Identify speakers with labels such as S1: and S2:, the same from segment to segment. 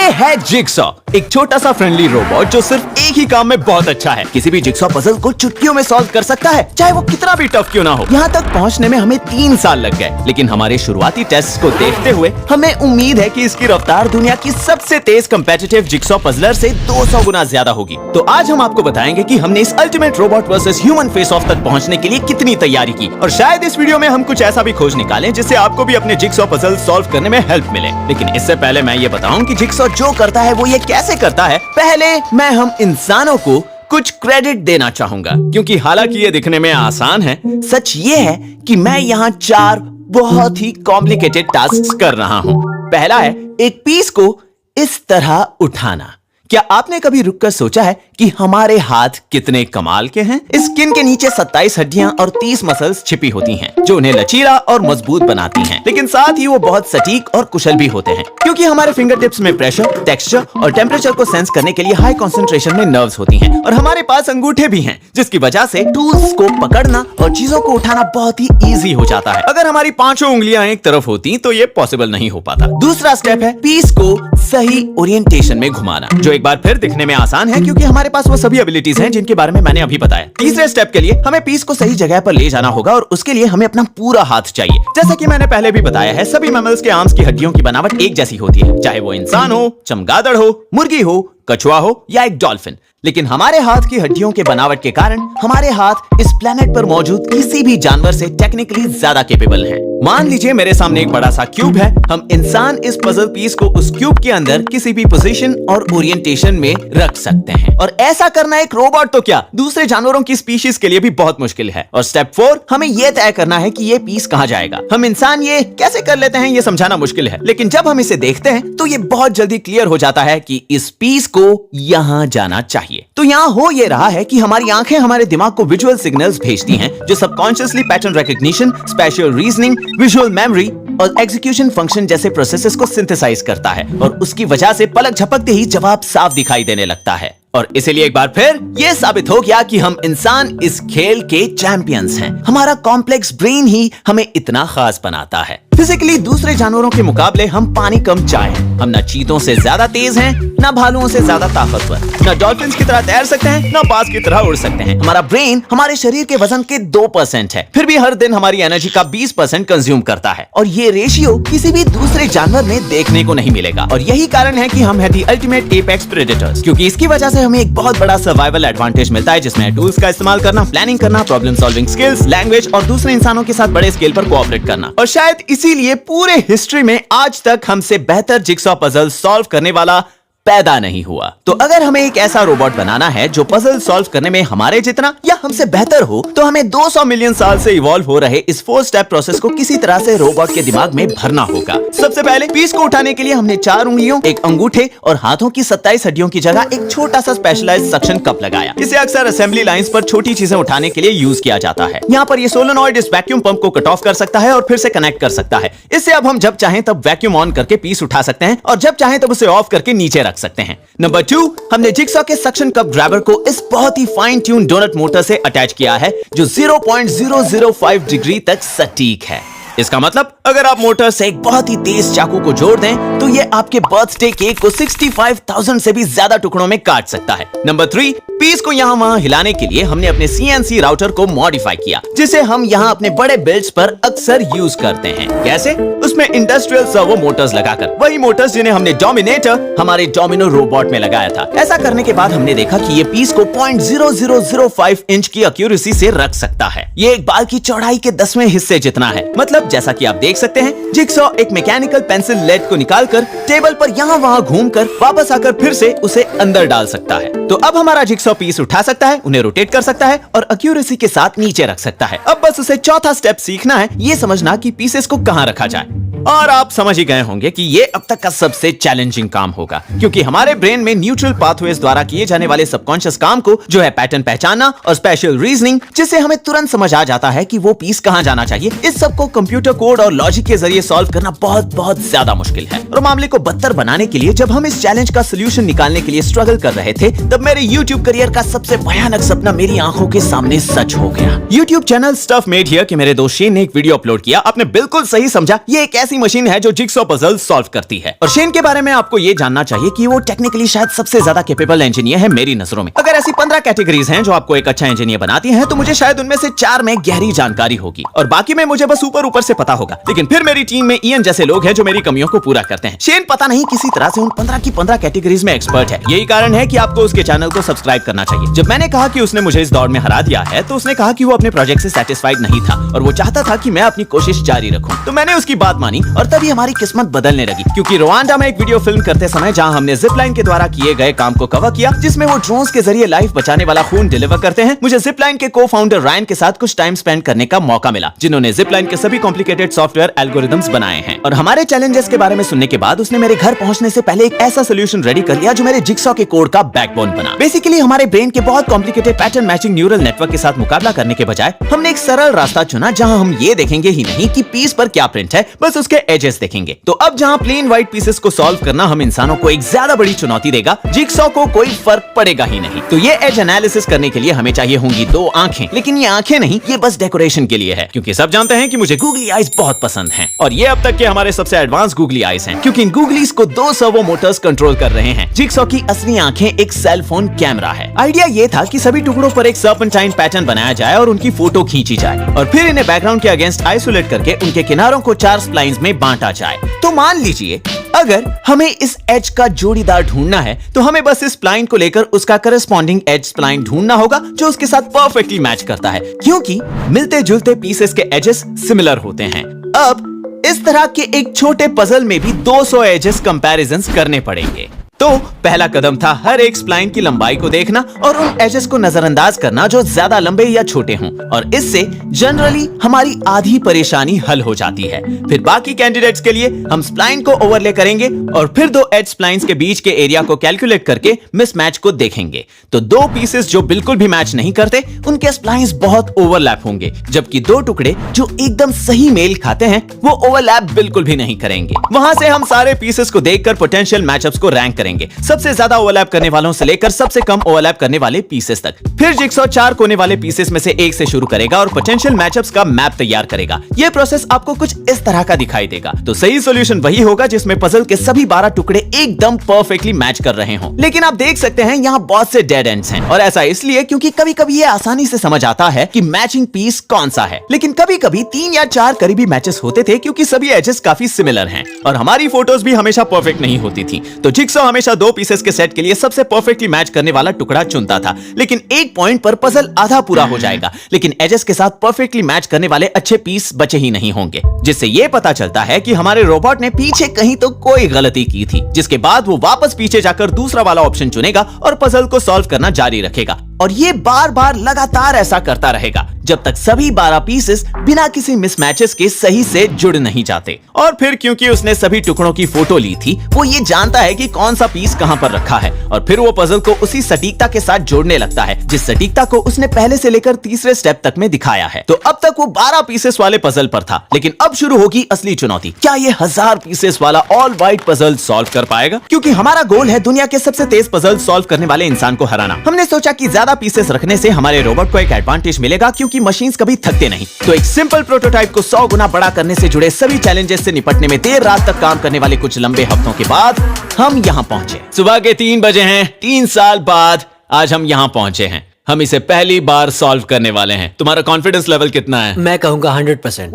S1: है जिगसॉ, एक छोटा सा फ्रेंडली रोबोट जो सिर्फ एक ही काम में बहुत अच्छा है। किसी भी जिगसॉ पजल को चुटकियों में सॉल्व कर सकता है, चाहे वो कितना भी टफ क्यों ना हो। यहाँ तक पहुँचने में हमें 3 साल लग गए, लेकिन हमारे शुरुआती टेस्ट को देखते हुए हमें उम्मीद है कि इसकी रफ्तार दुनिया की सबसे तेज कम्पेटिटिव जिगसॉ पजलर से 200 गुना ज्यादा होगी। तो आज हम आपको बताएंगे कि हमने इस ultimate robot versus human face of तक पहुँचने के लिए कितनी तैयारी की, और शायद इस वीडियो में हम कुछ ऐसा भी खोज निकालें जिससे आपको भी अपने जिगसॉ पजल सॉल्व करने में हेल्प मिले। लेकिन इससे पहले मैं ये बताऊं कि जिगसॉ जो करता है वो ये कैसे करता है। पहले मैं हम इंसानों को कुछ क्रेडिट देना चाहूंगा, क्योंकि हालांकि ये दिखने में आसान है, सच ये है कि मैं यहाँ 4 बहुत ही कॉम्प्लिकेटेड टास्क्स कर रहा हूँ। पहला है एक पीस को इस तरह उठाना। क्या आपने कभी रुककर सोचा है कि हमारे हाथ कितने कमाल के हैं? स्किन के नीचे 27 हड्डियां और 30 मसल्स छिपी होती हैं, जो उन्हें लचीला और मजबूत बनाती हैं। लेकिन साथ ही वो बहुत सटीक और कुशल भी होते हैं, क्योंकि हमारे फिंगर टिप्स में प्रेशर, टेक्सचर और टेम्परेचर को सेंस करने के लिए हाई कंसंट्रेशन में नर्व्स होती हैं। और हमारे पास अंगूठे भी हैं, जिसकी वजह से टूल्स को पकड़ना और चीजों को उठाना बहुत ही ईजी हो जाता है। अगर हमारी 5 उंगलियां एक तरफ होती तो ये पॉसिबल नहीं हो पाता। दूसरा स्टेप है पीस को सही ओरिएंटेशन में घुमाना, जो एक बार फिर दिखने में आसान है, क्योंकि हमारे पास वो सभी एबिलिटीज हैं जिनके बारे में मैंने अभी बताया। तीसरे स्टेप के लिए हमें पीस को सही जगह पर ले जाना होगा, और उसके लिए हमें अपना पूरा हाथ चाहिए। जैसा कि मैंने पहले भी बताया है, सभी मैमल्स के आर्म्स की हड्डियों की बनावट एक जैसी होती है, चाहे वो इंसान हो, चमगादड़ हो, मुर्गी हो, कछुआ हो या एक डॉल्फिन। लेकिन हमारे हाथ की हड्डियों के बनावट के कारण हमारे हाथ इस प्लेनेट पर मौजूद किसी भी जानवर से टेक्निकली ज्यादा कैपेबल हैं। मान लीजिए मेरे सामने एक बड़ा सा क्यूब है, हम इंसान इस पजल पीस को उस क्यूब के अंदर किसी भी पोजीशन और ओरिएंटेशन में रख सकते हैं, और ऐसा करना एक रोबोट तो क्या, दूसरे जानवरों की स्पीशीज के लिए भी बहुत मुश्किल है। और स्टेप 4, हमें यह तय करना है कि ये पीस कहाँ जाएगा। हम इंसान ये कैसे कर लेते हैं, ये समझाना मुश्किल है, लेकिन जब हम इसे देखते हैं तो ये बहुत जल्दी क्लियर हो जाता है कि इस पीस को यहाँ जाना चाहिए। तो यहाँ हो ये रहा है कि हमारी आंखें हमारे दिमाग को विजुअल सिग्नल्स भेजती हैं, जो subconsciously pattern recognition, special reasoning, visual memory और एग्जीक्यूशन फंक्शन जैसे प्रोसेसेस को सिंथेसाइज करता है, और उसकी वजह से पलक झपकते ही जवाब साफ दिखाई देने लगता है। और इसीलिए एक बार फिर यह साबित हो गया कि हम इंसान इस खेल के चैंपियंस हैं। हमारा कॉम्प्लेक्स ब्रेन ही हमें इतना खास बनाता है। फिजिकली दूसरे जानवरों के मुकाबले हम पानी कम चाय हैं। हम न चीतों से ज्यादा तेज हैं, न भालुओं से ज्यादा ताकतवर, न डॉल्फिन्स की तरह तैर सकते हैं, न बाज की तरह उड़ सकते हैं। हमारा ब्रेन हमारे शरीर के वजन के 2% है, फिर भी हर दिन हमारी एनर्जी का 20% कंज्यूम करता है, और ये रेशियो किसी भी दूसरे जानवर में देखने को नहीं मिलेगा। और यही कारण है कि हम है दी अल्टीमेट एपेक्स प्रेडेटर्स, क्योंकि इसकी वजह से हमें एक बहुत बड़ा सर्वाइवल एडवांटेज मिलता है, जिसमें टूल्स का इस्तेमाल करना, प्लानिंग करना, प्रॉब्लम सॉल्विंग स्किल्स, लैंग्वेज और दूसरे इंसानों के साथ बड़े स्केल पर कोऑपरेट करना। और शायद इसीलिए पूरे हिस्ट्री में आज तक हमसे बेहतर जिगसॉ पजल सॉल्व करने वाला पैदा नहीं हुआ। तो अगर हमें एक ऐसा रोबोट बनाना है जो पजल सॉल्व करने में हमारे जितना या हमसे बेहतर हो, तो हमें 200 मिलियन साल से इवॉल्व हो रहे इस 4 स्टेप प्रोसेस को किसी तरह से रोबोट के दिमाग में भरना होगा। सबसे पहले पीस को उठाने के लिए हमने 4 उंगलियों, एक अंगूठे और हाथों की 27 हड्डियों की जगह एक छोटा सा स्पेशलाइज्ड सक्शन कप लगाया। इसे अक्सर असेंबली लाइंस पर छोटी चीजें उठाने के लिए यूज किया जाता है। यहाँ पर ये सोलेनॉइड इस वैक्यूम पंप को कट ऑफ कर सकता है और फिर से कनेक्ट कर सकता है। इससे अब हम जब चाहें तब वैक्यूम ऑन करके पीस उठा सकते हैं, और जब चाहें तब उसे ऑफ करके नीचे रख सकते हैं। नंबर 2, हमने जिगसॉ के सक्शन कप ग्रैबर को इस बहुत ही फाइन ट्यून डोनट मोटर से अटैच किया है, जो 0.005 डिग्री तक सटीक है। इसका मतलब अगर आप मोटर से एक बहुत ही तेज चाकू को जोड़ दें तो ये आपके बर्थडे केक को 65,000 से भी ज्यादा टुकड़ों में काट सकता है। नंबर 3, पीस को यहाँ वहाँ हिलाने के लिए हमने अपने CNC राउटर को मॉडिफाई किया, जिसे हम यहाँ अपने बड़े बिल्ड्स पर अक्सर यूज करते हैं। कैसे? उसमें इंडस्ट्रियल सर्वो मोटर्स लगाकर, वही मोटर्स जिन्हें हमने डोमिनेटर हमारे डोमिनो रोबोट में लगाया था। ऐसा करने के बाद हमने देखा कि ये पीस को 0.0005 इंच की एक्यूरेसी से रख सकता है। ये एक बाल की चौड़ाई के 10वें हिस्से जितना है। मतलब जैसा कि आप देख सकते हैं, जिगसॉ एक मैकेनिकल पेंसिल लेड को निकालकर टेबल पर यहाँ वहाँ घूमकर वापस आकर फिर से उसे अंदर डाल सकता है। तो अब हमारा जिगसॉ पीस उठा सकता है, उन्हें रोटेट कर सकता है और एक्यूरेसी के साथ नीचे रख सकता है। अब बस उसे चौथा स्टेप सीखना है, ये समझना कि पीसेस को कहाँ रखा जाए। और आप समझ ही गए होंगे कि ये अब तक का सबसे चैलेंजिंग काम होगा, क्योंकि हमारे ब्रेन में न्यूट्रल पाथवेज द्वारा किए जाने वाले सबकॉन्शियस काम को, जो है पैटर्न पहचानना और स्पेशल रीजनिंग, जिससे हमें तुरंत समझ आ जाता है कि वो पीस कहाँ जाना चाहिए, इस सब को कंप्यूटर कोड और लॉजिक के जरिए सॉल्व करना बहुत बहुत ज्यादा मुश्किल है। और मामले को बदतर बनाने के लिए जब हम इस चैलेंज का सोल्यूशन निकालने के लिए स्ट्रगल कर रहे थे, तब मेरे YouTube करियर का सबसे भयानक सपना मेरी आंखों के सामने सच हो गया। YouTube channel stuff made here के मेरे दोस्त शेन ने एक वीडियो अपलोड किया। आपने बिल्कुल सही समझा, ये एक ऐसी ऐसी मशीन है जो जिगसॉ पजल सॉल्व करती है। और शेन के बारे में आपको ये जानना चाहिए कि वो टेक्निकली शायद सबसे ज्यादा कैपेबल इंजीनियर है मेरी नजरों में। अगर ऐसी 15 कैटेगरीज हैं जो आपको एक अच्छा इंजीनियर बनाती हैं, तो मुझे शायद उनमें से 4 में गहरी जानकारी होगी और बाकी में मुझे बस ऊपर ऊपर से पता होगा। लेकिन फिर मेरी टीम में इयन जैसे लोग हैं जो मेरी कमियों को पूरा करते हैं। शेन पता नहीं किसी तरह से उन 15 की 15 कैटेगरीज में एक्सपर्ट है। यही कारण है कि आपको उसके चैनल को सब्सक्राइब करना चाहिए। जब मैंने कहा कि उसने मुझे इस दौड़ में हरा दिया है, तो उसने कहा कि वो अपने प्रोजेक्ट से सेटिस्फाइड नहीं था और वो चाहता था कि मैं अपनी कोशिश जारी रखूं। तो मैंने उसकी बात मानी और तभी हमारी किस्मत बदलने लगी, क्योंकि रवांडा में एक वीडियो फिल्म करते समय जहां हमने जिप लाइन के द्वारा किए गए काम को कवर किया, जिसमें वो ड्रोन्स के जरिए लाइफ बचाने वाला खून डिलीवर करते हैं, मुझे जिप लाइन के को फाउंडर रायन के साथ कुछ टाइम स्पेंड करने का मौका मिला, जिन्होंने जिप लाइन के सभी कॉम्प्लिकेटेड सॉफ्टवेयर एल्गोरिथम्स बनाए हैं। और हमारे चैलेंजेस के बारे में सुनने के बाद उसने मेरे घर पहुंचने से पहले एक ऐसा सोल्यूशन रेडी कर लिया जो मेरे जिगसॉ के कोड का बैकबोन बना। बेसिकली हमारे ब्रेन के बहुत complicated pattern matching neural network के साथ मुकाबला करने के बजाय हमने एक सरल रास्ता चुना, जहां हम ये देखेंगे ही नहीं कि पीस पर क्या प्रिंट है, बस उसके एजेस देखेंगे। तो अब जहां प्लेन व्हाइट पीसेस को सॉल्व करना हम इंसानों को एक ज्यादा बड़ी चुनौती देगा, जिगसॉ को कोई फर्क पड़ेगा ही नहीं। तो ये एज एनालिसिस करने के लिए हमें चाहिए होंगी 2 आंखें, लेकिन ये आंखें नहीं, ये बस डेकोरेशन के लिए है, क्योंकि सब जानते हैं कि मुझे गूगली आईज बहुत पसंद हैं। और ये अब तक के हमारे सबसे एडवांस गूगली आईज हैं, क्योंकि इन गूगलीज को 2 सर्वो मोटर्स कंट्रोल कर रहे हैं। जिगसॉ की असली आंखें एक सेल फोन कैमरा है। आइडिया ये था कि सभी टुकड़ों पर एक सर्पेंटाइन पैटर्न बनाया जाए और उनकी फोटो खींची जाए और फिर इन्हें बैकग्राउंड के अगेंस्ट आइसोलेट करके उनके किनारों को 4 स्प्लाइन्स में बांटा जाए। तो मान लीजिए अगर हमें इस एज का जोड़ीदार ढूंढना है, तो हमें बस इस स्प्लाइन को लेकर उसका करस्पॉन्डिंग एज स्प्लाइन ढूंढना होगा जो उसके साथ परफेक्टली मैच करता है, क्योंकि मिलते जुलते पीसेस के एजेस सिमिलर होते हैं। अब इस तरह के एक छोटे पजल में भी 200 एजेस कंपैरिजंस करने पड़ेंगे। तो पहला कदम था हर एक स्प्लाइन की लंबाई को देखना और उन एजेस को नजरअंदाज करना जो ज्यादा लंबे या छोटे हों, और इससे जनरली हमारी आधी परेशानी हल हो जाती है। फिर बाकी कैंडिडेट्स के लिए हम स्प्लाइन को ओवरले करेंगे और फिर 2 एज स्प्लाइंस के बीच के एरिया को कैलकुलेट करके मिसमैच को देखेंगे। तो 2 पीसेस जो बिल्कुल भी मैच नहीं करते, उनके स्प्लाइंस बहुत ओवरलैप होंगे, जबकि 2 टुकड़े जो एकदम सही मेल खाते हैं वो ओवरलैप बिल्कुल भी नहीं करेंगे। वहां से हम सारे पीसेस को देखकर पोटेंशियल मैचअप्स को रैंक करेंगे, सबसे ज्यादा ओवरलैप करने वालों से लेकर सबसे कम ओवरलैप करने वाले पीसेस तक। फिर जिगसॉ 4 कोने वाले पीसेस में से एक से शुरू करेगा और पोटेंशियल मैचअप्स का मैप तैयार करेगा। यह प्रोसेस आपको कुछ इस तरह का दिखाई देगा। तो सही सॉल्यूशन वही होगा जिसमें पजल के सभी 12 टुकड़े एकदम परफेक्टली मैच कर रहे हों। लेकिन आप देख सकते हैं यहाँ बहुत से डेड एंड्स हैं, और ऐसा इसलिए क्योंकि कभी कभी ये आसानी से समझ आता है कि मैचिंग पीस कौन सा है, लेकिन कभी कभी 3 या 4 करीबी मैचेस होते थे क्योंकि सभी एजेस काफी सिमिलर हैं और हमारी फोटोज भी हमेशा परफेक्ट नहीं होती थी। तो जिगसॉ हमेशा 2 पीसेस के सेट के लिए सबसे परफेक्टली मैच करने वाला टुकड़ा चुनता था, लेकिन एक पॉइंट पर पजल आधा पूरा हो जाएगा, लेकिन एजेस के साथ परफेक्टली मैच करने वाले अच्छे पीस बचे ही नहीं होंगे, जिससे यह पता चलता है कि हमारे रोबोट ने पीछे कहीं तो कोई गलती की थी, जिसके बाद वो वापस पीछे जाकर दूसरा वाला ऑप्शन चुनेगा और पजल को सॉल्व करना जारी रखेगा। और ये बार बार लगातार ऐसा करता रहेगा जब तक सभी 12 पीसेस बिना किसी मिसमैचेस के सही से जुड़ नहीं जाते। और फिर क्योंकि उसने सभी टुकड़ों की फोटो ली थी, वो ये जानता है कि कौन सा पीस कहां पर रखा है, और फिर वो पजल को उसी सटीकता के साथ जोड़ने लगता है जिस सटीकता को उसने पहले से लेकर तीसरे स्टेप तक में दिखाया है। तो अब तक वो 12 पीसेस वाले पजल पर था, लेकिन अब शुरू होगी असली चुनौती। क्या ये 1000 पीसेस वाला ऑल व्हाइट पजल सॉल्व कर पाएगा? क्योंकि हमारा गोल है दुनिया के सबसे तेज पजल सॉल्व करने वाले इंसान को हराना। हमने सोचा कि ज्यादा पीसेस रखने से हमारे रोबोट को एक एडवांटेज मिलेगा, क्योंकि मशीन्स कभी थकते नहीं। तो एक सिंपल प्रोटोटाइप को 100 गुना बड़ा करने से जुड़े सभी चैलेंजेस से निपटने में देर रात तक काम करने वाले कुछ लंबे हफ्तों के बाद हम यहाँ पहुंचे। सुबह के 3 बजे हैं, 3 साल बाद आज हम यहाँ पहुंचे हैं। हम इसे पहली बार सॉल्व करने वाले हैं। तुम्हारा कॉन्फिडेंस लेवल कितना है?
S2: मैं कहूंगा 100%।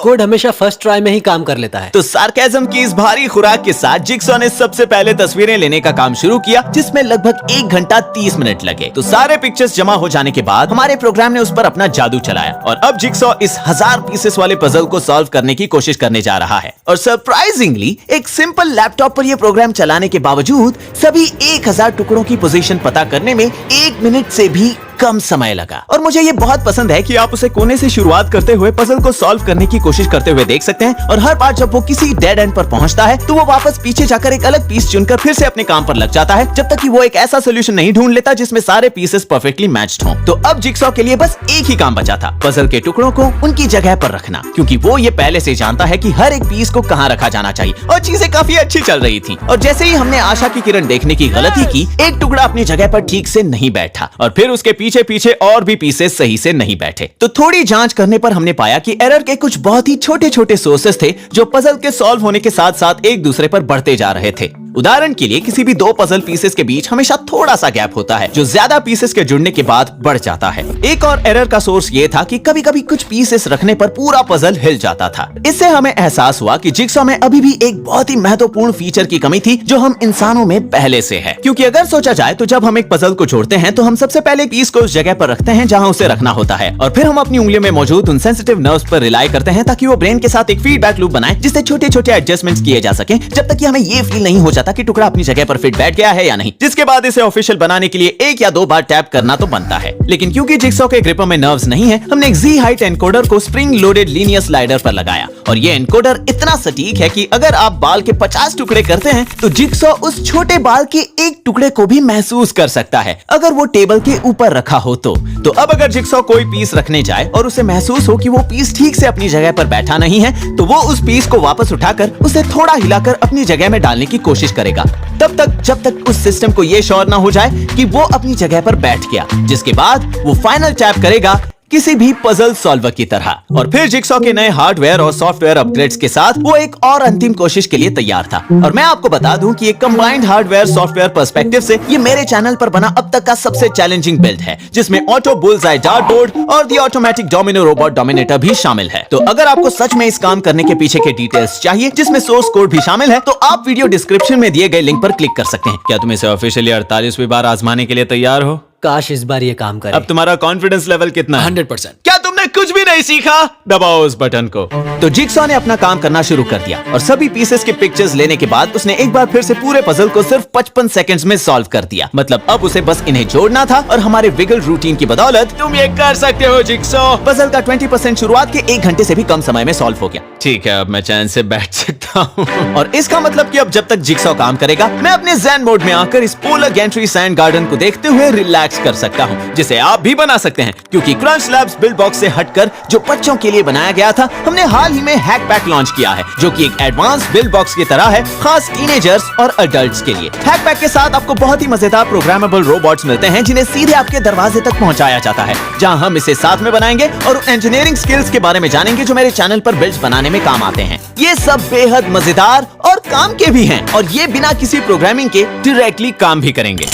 S2: कोड हमेशा फर्स्ट ट्राई में ही काम कर लेता है।
S1: तो सार्केज्म की इस भारी खुराक के साथ जिगसॉ ने सबसे पहले तस्वीरें लेने का काम शुरू किया, जिसमें लगभग 1 घंटा 30 मिनट लगे। तो सारे पिक्चर्स जमा हो जाने के बाद हमारे प्रोग्राम ने उस पर अपना जादू चलाया और अब जिगसॉ इस 1000 पीसेस वाले पजल को सॉल्व करने की कोशिश करने जा रहा है। और सरप्राइजिंगली एक सिंपल लैपटॉप पर यह प्रोग्राम चलाने के बावजूद सभी 1000 टुकड़ों की पोजीशन पता करने में 1 मिनट से भी कम समय लगा। और मुझे ये बहुत पसंद है कि आप उसे कोने से शुरुआत करते हुए पजल को सॉल्व करने की कोशिश करते हुए देख सकते हैं, और हर बार जब वो किसी डेड एंड पर पहुंचता है तो वो वापस पीछे जाकर एक अलग पीस चुनकर फिर से अपने काम पर लग जाता है, जब तक कि वो एक ऐसा सोल्यूशन नहीं ढूंढ लेता जिसमें सारे पीसेस परफेक्टली मैच्ड हों। तो अब जिगसॉ के लिए बस एक ही काम बचा था, पजल के टुकड़ों को उनकी जगह पर रखना, क्योंकि वो ये पहले से जानता है कि हर एक पीस को कहाँ रखा जाना चाहिए। और चीजें काफी अच्छी चल रही थी, और जैसे ही हमने आशा की किरण देखने की गलती की, एक टुकड़ा अपनी जगह पर ठीक से नहीं बैठा और फिर उसके पीछे पीछे पीछे और भी पीसेस सही से नहीं बैठे। तो थोड़ी जांच करने पर हमने पाया कि एरर के कुछ बहुत ही छोटे छोटे सोर्सेस थे जो पजल के सॉल्व होने के साथ साथ एक दूसरे पर बढ़ते जा रहे थे। उदाहरण के लिए किसी भी दो पजल पीसेस के बीच हमेशा थोड़ा सा गैप होता है जो ज्यादा पीसेस के जुड़ने के बाद बढ़ जाता है। एक और एरर का सोर्स ये था कि कभी कभी कुछ पीसेस रखने पर पूरा पजल हिल जाता था। इससे हमें एहसास हुआ कि जिगसॉ में अभी भी एक बहुत ही महत्वपूर्ण फीचर की कमी थी जो हम इंसानों में पहले से है। क्योंकि अगर सोचा जाए तो जब हम एक पजल को जोड़ते हैं तो हम सबसे पहले पीस को उस जगह पर रखते हैं जहां उसे रखना होता है और फिर हम अपनी उंगलियों में मौजूद उन सेंसिटिव नर्व्स पर रिलाई करते हैं ताकि वो ब्रेन के साथ एक फीडबैक लूप बनाए जिससे छोटे छोटे एडजस्टमेंट्स किए जा सके जब तक कि हमें ये फील नहीं हो जाता कि टुकड़ा अपनी जगह पर फिट बैठ गया है या नहीं। जिसके बाद इसे ऑफिशियल बनाने के लिए एक या दो बार टैप करना तो बनता है। लेकिन क्योंकि जिगसॉ के ग्रिपर में नर्व्स नहीं है, हमने एक जी हाइट एनकोडर को स्प्रिंग लोडेड लीनियर स्लाइडर पर लगाया और ये एनकोडर इतना सटीक है कि अगर आप बाल के 50 टुकड़े करते हैं तो जिगसॉ उस छोटे बाल के एक टुकड़े को भी महसूस कर सकता है अगर वो टेबल के ऊपर रखा हो तो अब अगर जिगसॉ कोई पीस रखने जाए और उसे महसूस हो कि वो पीस ठीक से अपनी जगह पर बैठा नहीं है तो वो उस पीस को वापस उठाकर उसे थोड़ा हिलाकर अपनी जगह में डालने की कोशिश करेगा तब तक जब तक उस सिस्टम को ये श्योर ना हो जाए कि वो अपनी जगह पर बैठ गया, जिसके बाद वो फाइनल टैप करेगा किसी भी पजल सॉल्वर की तरह। और फिर जिगसॉ के नए हार्डवेयर और सॉफ्टवेयर अपग्रेड्स के साथ वो एक और अंतिम कोशिश के लिए तैयार था। और मैं आपको बता दूं कि एक कंबाइंड हार्डवेयर सॉफ्टवेयर पर्सपेक्टिव से ये मेरे चैनल पर बना अब तक का सबसे चैलेंजिंग बिल्ड है जिसमें ऑटो बुलजाई डार्ट बोर्ड और दी ऑटोमेटिक डोमिनो रोबोट डोमिनेटर भी शामिल है। तो अगर आपको सच में इस काम करने के पीछे के डिटेल्स चाहिए जिसमें सोर्स कोड भी शामिल है तो आप वीडियो डिस्क्रिप्शन में दिए गए लिंक पर क्लिक कर सकते हैं। क्या तुम इसे ऑफिशियली 48वीं बार आजमाने के लिए तैयार हो?
S2: काश इस बार ये काम करे।
S1: अब तुम्हारा कॉन्फिडेंस लेवल कितना है?
S2: 100%।
S1: क्या तुमने कुछ भी नहीं सीखा? दबाओ उस बटन को। तो जिगसॉ ने अपना काम करना शुरू कर दिया और सभी पीसेस के पिक्चर्स लेने के बाद उसने एक बार फिर से पूरे पजल को सिर्फ 55 सेकंड्स में सॉल्व कर दिया। मतलब अब उसे बस इन्हें जोड़ना था और हमारे विगल रूटीन की बदौलत तुम ये कर सकते हो जिगसॉ। पजल का 20% शुरुआत के 1 घंटे से भी कम समय में सॉल्व हो गया। ठीक है, अब मैं चैन से बैठ सकता हूँ। और इसका मतलब कि अब जब तक जिगसॉ काम करेगा मैं अपने ज़ेन मोड में आकर इस पोलर गैंट्री सैंड गार्डन को देखते हुए रिलैक्स कर सकता हूँ जिसे आप भी बना सकते हैं। क्योंकि क्रंच लैब्स बिल्ड बॉक्स से हटकर जो बच्चों के लिए बनाया गया था, हमने हाल ही में हैक पैक लॉन्च किया है जो कि एक एडवांस बिल्ड बॉक्स की तरह है, खास टीनेजर्स और अडल्ट्स के लिए। हैक पैक के साथ आपको बहुत ही मजेदार प्रोग्रामेबल रोबोट्स मिलते हैं जिन्हें सीधे आपके दरवाजे तक पहुंचाया जाता है, जहां हम इसे साथ में बनाएंगे और इंजीनियरिंग स्किल्स के बारे में जानेंगे जो मेरे चैनल पर बिल्ड्स बनाने में काम आते हैं। ये सब बेहद मजेदार और काम के भी हैं और ये बिना किसी प्रोग्रामिंग के डायरेक्टली काम भी करेंगे।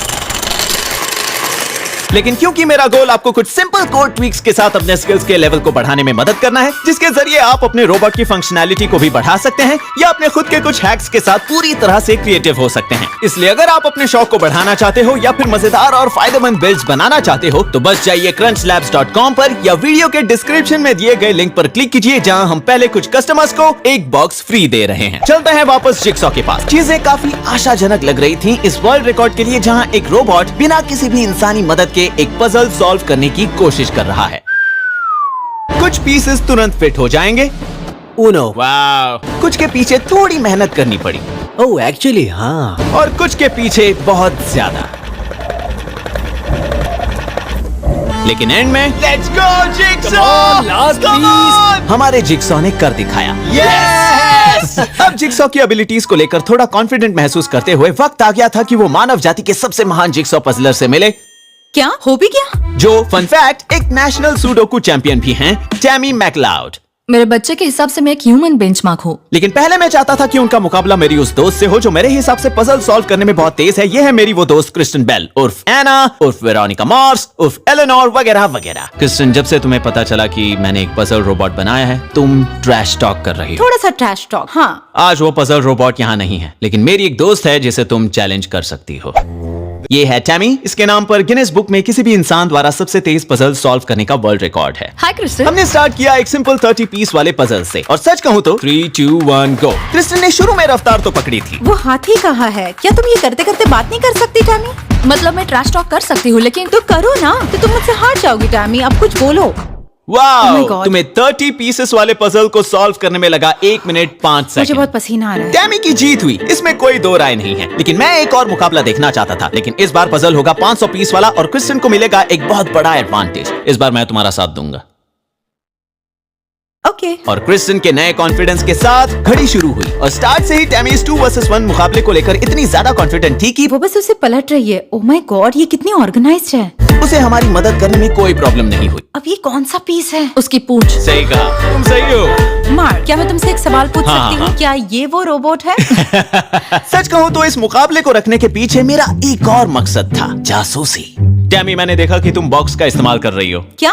S1: लेकिन क्योंकि मेरा गोल आपको कुछ सिंपल कोड ट्विक्स के साथ अपने स्किल्स के लेवल को बढ़ाने में मदद करना है, जिसके जरिए आप अपने रोबोट की फंक्शनैलिटी को भी बढ़ा सकते हैं या अपने खुद के कुछ हैक्स के साथ पूरी तरह से क्रिएटिव हो सकते हैं। इसलिए अगर आप अपने शौक को बढ़ाना चाहते हो या फिर मजेदार और फायदेमंद बिल्ड्स बनाना चाहते हो तो बस जाइए crunchlabs.com पर या वीडियो के डिस्क्रिप्शन में दिए गए लिंक पर क्लिक कीजिए जहां हम पहले कुछ कस्टमर्स को एक बॉक्स फ्री दे रहे हैं। चलते हैं वापस जिगसॉ के पास। चीजें काफी आशाजनक लग रही थी इस वर्ल्ड रिकॉर्ड के लिए जहां एक रोबोट बिना किसी भी इंसानी मदद के एक पजल सॉल्व करने की कोशिश कर रहा है। कुछ पीसेस तुरंत फिट हो जाएंगे।
S2: उनो।
S1: वाह। कुछ के पीछे थोड़ी मेहनत करनी पड़ी।
S2: ओह एक्चुअली हाँ।
S1: और कुछ के पीछे बहुत ज्यादा। लेकिन एंड में let's go jigsaw,
S2: last piece
S1: हमारे जिगसॉ ने कर दिखाया। यस! अब जिगसॉ की एबिलिटीज को लेकर थोड़ा कॉन्फिडेंट महसूस करते हुए वक्त आ गया था कि वो मानव जाति के सबसे महान जिगसॉ पजलर से मिले।
S3: क्या हो भी गया? जो
S1: फन फैक्ट एक नेशनल सुडोकू चैंपियन भी हैं, टैमी मैकलाउड।
S3: मेरे बच्चे के हिसाब से मैं एक ह्यूमन बेंचमार्क हूँ।
S1: लेकिन पहले मैं चाहता था कि उनका मुकाबला मेरी उस दोस्त से हो जो मेरे हिसाब से पजल सॉल्व करने में बहुत तेज है। ये है मेरी वो दोस्त क्रिस्टन बेल उर्फ एना उर्फ वेरोनिका मार्स उर्फ एलेनोर वगैरह वगैरह। क्रिस्टन, जब से तुम्हें पता चला कि मैंने एक पजल रोबोट बनाया है तुम ट्रैश टॉक कर रही हो।
S3: थोड़ा सा ट्रैश टॉक। हाँ,
S1: आज वो पजल रोबोट यहाँ नहीं है, लेकिन मेरी एक दोस्त है जिसे तुम चैलेंज कर सकती हो। ये है टैमी। इसके नाम पर गिनेस बुक में किसी भी इंसान द्वारा सबसे तेज पजल सॉल्व करने का वर्ल्ड रिकॉर्ड है।
S3: हाय क्रिस्टन।
S1: हमने स्टार्ट किया एक सिंपल 30 पीस वाले पजल से और सच कहूँ तो 3, 2, 1 गो। क्रिस्टन ने शुरू में रफ्तार तो पकड़ी थी।
S4: वो हाथी कहाँ है? क्या तुम ये करते करते बात नहीं कर सकती टैमी?
S3: मतलब मैं ट्रैश टॉक कर सकती हूँ लेकिन
S4: तो करो ना, तो तुम मुझसे हार जाओगी टैमी। अब कुछ बोलो।
S1: Wow,
S4: God.
S1: तुम्हें 30 पीसेस वाले पजल को सॉल्व करने में लगा 1 मिनट 5
S4: मुझे
S1: सेकंड।
S4: बहुत पसीना आ रहा है।
S1: टैमी की जीत हुई, इसमें कोई दो राय नहीं है। लेकिन मैं एक और मुकाबला देखना चाहता था, लेकिन इस बार पजल होगा 500 पीस वाला और क्रिस्टन को मिलेगा एक बहुत बड़ा एडवांटेज। इस बार मैं तुम्हारा साथ दूंगा।
S4: ओके।
S1: और क्रिस्टन के नए कॉन्फिडेंस के साथ घड़ी शुरू हुई और स्टार्ट से ही टैमी इस 2 वर्सेस 1 मुकाबले को लेकर इतनी ज्यादा कॉन्फिडेंट थी कि
S4: वो बस उसे पलट रही है। ओह माय गॉड, ये कितनी ऑर्गेनाइज्ड है।
S1: उसे हमारी मदद करने में कोई प्रॉब्लम नहीं हुई।
S4: अब ये कौन सा पीस है?
S3: उसकी पूंछ।
S1: सही कहा, तुम सही हो।
S4: मार्क, क्या मैं तुमसे एक सवाल पूछ
S1: हाँ,
S4: सकती हूँ?
S1: हाँ।
S4: क्या ये वो रोबोट है?
S1: सच कहूँ तो इस मुकाबले को रखने के पीछे मेरा एक और मकसद था, जासूसी। टैमी, मैंने देखा कि तुम बॉक्स का इस्तेमाल कर रही हो।
S4: क्या?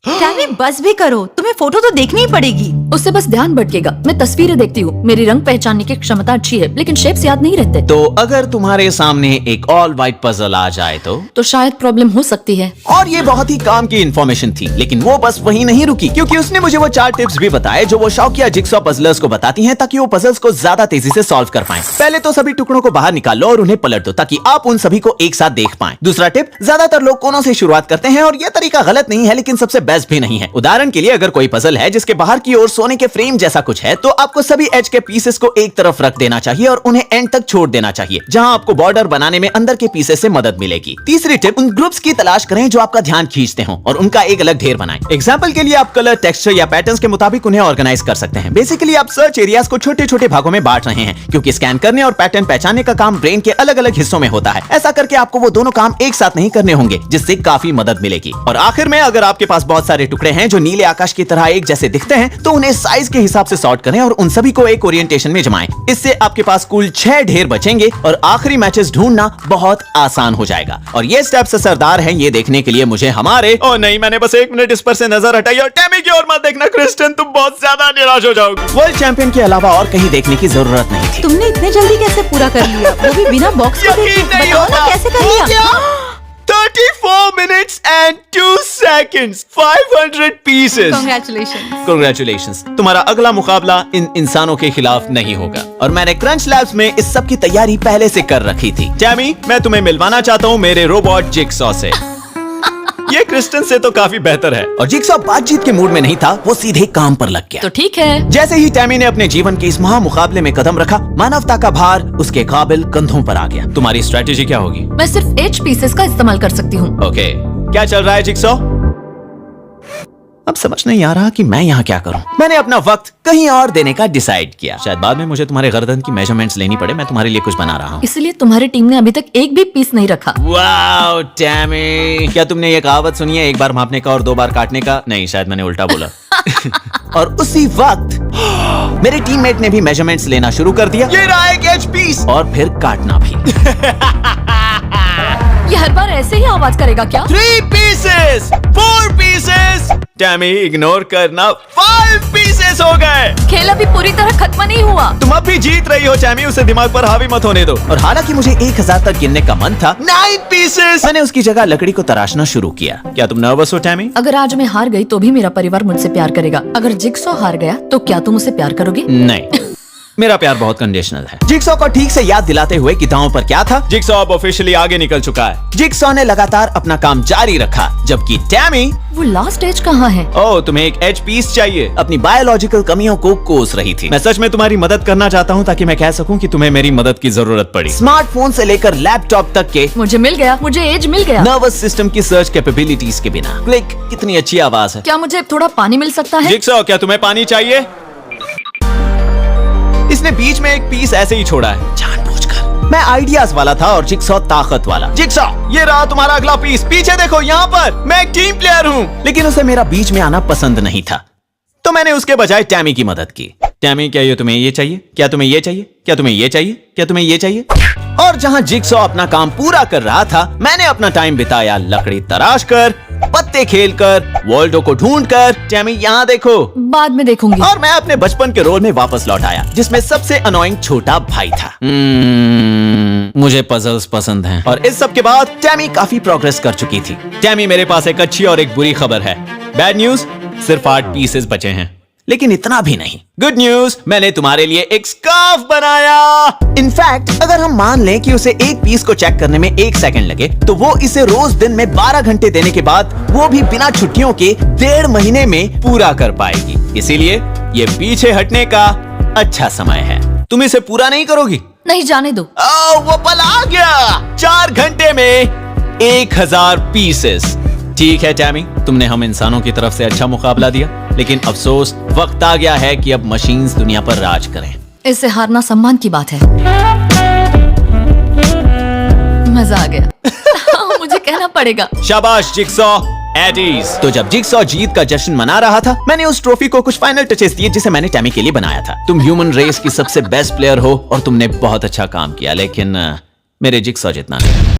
S4: टैमी, बस भी करो, तुम्हें फोटो तो देखनी ही पड़ेगी।
S3: उससे बस ध्यान भटकेगा। मैं तस्वीरें देखती हूँ, मेरी रंग पहचानने की क्षमता अच्छी है, लेकिन शेप्स याद नहीं रहते।
S1: तो अगर तुम्हारे सामने एक ऑल वाइट पजल आ जाए तो
S3: शायद प्रॉब्लम हो सकती है।
S1: और ये बहुत ही काम की इन्फॉर्मेशन थी, लेकिन वो बस वही नहीं रुकी, क्योंकि उसने मुझे वो 4 टिप्स भी बताए जो वो शौकिया जिक्सॉ पजलर्स को बताती हैं, ताकि वो पजल्स को ज्यादा तेजी से सॉल्व कर पाएं। पहले तो सभी टुकड़ों को बाहर निकाल लो और उन्हें पलट दो, ताकि आप उन सभी को एक साथ देख पाएं। दूसरा टिप, ज्यादातर लोग कोनों से शुरुआत करते हैं और ये तरीका गलत नहीं है, लेकिन सबसे बेस्ट भी नहीं है। उदाहरण के लिए, अगर कोई पजल है जिसके बाहर की ओर सोने के फ्रेम जैसा कुछ है, तो आपको सभी एज के पीसेस को एक तरफ रख देना चाहिए और उन्हें एंड तक छोड़ देना चाहिए, जहां आपको बॉर्डर बनाने में अंदर के पीसेस से मदद मिलेगी। तीसरी टिप, उन ग्रुप्स की तलाश करें जो आपका ध्यान खींचते हो और उनका एक अलग ढेर बनाएं। एग्जांपल के लिए, आप कलर, टेक्सचर या पैटर्न्स के मुताबिक उन्हें ऑर्गेनाइज कर सकते हैं। बेसिकली आप सर्च एरियाज को छोटे छोटे भागों में बांट रहे हैं, क्योंकि स्कैन करने और पैटर्न पहचानने का काम ब्रेन के अलग अलग हिस्सों में होता है। ऐसा करके आपको वो दोनों काम एक साथ नहीं करने होंगे, जिससे काफी मदद मिलेगी। और आखिर में, अगर आपके पास बहुत सारे टुकड़े हैं जो नीले आकाश की तरह एक जैसे दिखते हैं, तो उन्हें साइज के हिसाब से सॉर्ट करें और उन सभी को एक ओरिएंटेशन में जमाएं। इससे आपके पास कुल 6 ढेर बचेंगे और आखिरी मैचेस ढूंढना बहुत आसान हो जाएगा। और ये स्टेप्स असरदार हैं, ये देखने के लिए मुझे हमारे नहीं, मैंने बस 1 मिनट इस पर से नजर हटाई और टैमी की ओर मत देखना क्रिस्टन, तुम बहुत ज्यादा निराश हो जाओगे। वर्ल्ड चैंपियन के अलावा और कहीं देखने की जरूरत नहीं थी।
S4: तुमने इतने जल्दी कैसे पूरा कर लिया? वो भी बिना बॉक्स को देखे।
S1: यकीन नहीं
S4: बताओ ना,
S1: होता।
S4: कैसे कर लिया?
S1: 34 minutes and 2 seconds, 500 pieces.
S4: Congratulations.
S1: Congratulations. तुम्हारा अगला मुकाबला इन इंसानों के खिलाफ नहीं होगा। और मैंने क्रंच लैब्स में इस सब की तैयारी पहले से कर रखी थी। टैमी, मैं तुम्हें मिलवाना चाहता हूँ मेरे रोबोट जिक्सॉ से। ये क्रिस्टन से तो काफी बेहतर है। और जिक्सॉ बातचीत के मूड में नहीं था, वो सीधे काम पर लग गया।
S3: तो ठीक है।
S1: जैसे ही टैमी ने अपने जीवन के इस महा मुकाबले में कदम रखा, मानवता का भार उसके काबिल कंधों पर आ गया। तुम्हारी स्ट्रेटेजी क्या होगी?
S3: मैं सिर्फ एज पीसेस का इस्तेमाल कर सकती हूँ।
S1: ओके, क्या चल रहा है जिक्सॉ? अब समझ नहीं आ रहा कि मैं यहाँ क्या करूं। मैंने अपना वक्त कहीं और देने का डिसाइड किया। शायद बाद में मुझे तुम्हारे गर्दन की मेजरमेंट्स लेनी पड़े। मैं तुम्हारे लिए कुछ बना रहा हूँ।
S3: इसलिए तुम्हारी टीम ने अभी तक एक भी पीस नहीं रखा।
S1: वाओ टैमी, क्या तुमने ये कहावत सुनी है, एक बार मापने का और 2 बार काटने का? नहीं, शायद मैंने उल्टा बोला। और उसी वक्त मेरे टीममेट ने भी मेजरमेंट्स लेना शुरू कर दिया। ये रहा एक एज पीस, और फिर काटना भी।
S3: ये हर बार ऐसे ही आवाज करेगा क्या?
S1: 3 pieces, 4 pieces। टैमी, इग्नोर करना, 5 pieces हो गए।
S3: खेल अभी पूरी तरह खत्म नहीं हुआ।
S1: तुम अब भी जीत रही हो टैमी, उसे दिमाग पर हावी मत होने दो। और हालांकि मुझे 1000 तक गिनने का मन था, 9 pieces। मैंने उसकी जगह लकड़ी को तराशना शुरू किया। क्या तुम नर्वस हो टैमी?
S3: अगर आज मैं हार गई तो भी मेरा परिवार मुझसे प्यार करेगा। अगर जिक्सॉ हार गया तो क्या तुम उसे प्यार करोगे?
S1: नहीं, मेरा प्यार बहुत कंडीशनल है। जिक्सॉ को ठीक से याद दिलाते हुए कि दांव पर क्या था, जिक्सॉ अब ऑफिशियली आगे निकल चुका है। जिक्सॉ ने लगातार अपना काम जारी रखा, जबकि टैमी,
S3: वो लास्ट एज कहाँ है?
S1: ओह, तुम्हें एक एज पीस चाहिए, अपनी बायोलॉजिकल कमियों को कोस रही थी। मैं सच में तुम्हारी मदद करना चाहता हूँ, ताकि मैं कह सकूं कि तुम्हें मेरी मदद की जरूरत पड़ी। स्मार्टफोन से लेकर लैपटॉप तक के,
S3: मुझे मिल गया, मुझे एज मिल गया।
S1: नर्वस सिस्टम की सर्च कैपेबिलिटीज के बिना। क्लिक, कितनी अच्छी आवाज है।
S3: क्या मुझे थोड़ा पानी मिल सकता है?
S1: जिक्सॉ, क्या तुम्हें पानी चाहिए? इसने बीच में एक पीस ऐसे ही छोड़ा है, जानबूझकर। मैं आइडियाज वाला था और जिक्सॉ ताकत वाला। जिक्सॉ, ये रहा तुम्हारा अगला पीस। पीछे देखो, यहाँ पर मैं एक टीम प्लेयर हूँ। लेकिन उसे मेरा बीच में आना पसंद नहीं था, तो मैंने उसके बजाय टैमी की मदद की। टैमी, क्या ये तुम्हें ये चाहिए? क्या तुम्हें ये चाहिए? क्या तुम्हें ये चाहिए? क्या तुम्हें ये चाहिए? और जहां जिक्सॉ अपना काम पूरा कर रहा था, मैंने अपना टाइम बिताया लकड़ी तराश कर, पत्ते खेल कर, वॉल्डो को ढूंढ कर। टैमी, यहाँ देखो।
S3: बाद में देखूंगी।
S1: और मैं अपने बचपन के रोल में वापस लौट आया, जिसमें सबसे अनोइंग छोटा भाई था। मुझे पजल्स पसंद हैं। और इस सब के बाद टैमी काफी प्रोग्रेस कर चुकी थी। टैमी, मेरे पास एक अच्छी और एक बुरी खबर है। बैड न्यूज, सिर्फ 8 पीसेस बचे हैं। लेकिन इतना भी नहीं। गुड न्यूज, मैंने तुम्हारे लिए एक स्कार्फ बनाया। इनफैक्ट, अगर हम मान लें कि उसे एक पीस को चेक करने में 1 सेकंड लगे, तो वो इसे रोज दिन में 12 घंटे देने के बाद, वो भी बिना छुट्टियों के 1.5 महीने में पूरा कर पाएगी। इसीलिए ये पीछे हटने का अच्छा समय है। तुम इसे पूरा नहीं करोगी?
S3: नहीं, जाने दो।
S1: वो पल आ गया। 4 घंटे में 1000 पीसेस। ठीक है टैमी, तुमने हम इंसानों की तरफ से अच्छा मुकाबला दिया, लेकिन अफसोस वक्त आ गया है कि अब मशीन्स दुनिया पर राज करें।
S3: इससे हारना सम्मान की बात है। मजा आ गया। मुझे कहना पड़ेगा।
S1: शाबाश जिगसॉ, एडीज। तो जब जिगसॉ जीत का जश्न मना रहा था, मैंने उस ट्रॉफी को कुछ फाइनल टचेस दिए जिसे मैंने टैमी के लिए बनाया था। तुम ह्यूमन रेस की सबसे बेस्ट प्लेयर हो और तुमने बहुत अच्छा काम किया, लेकिन मेरे जिगसॉ जितना नहीं।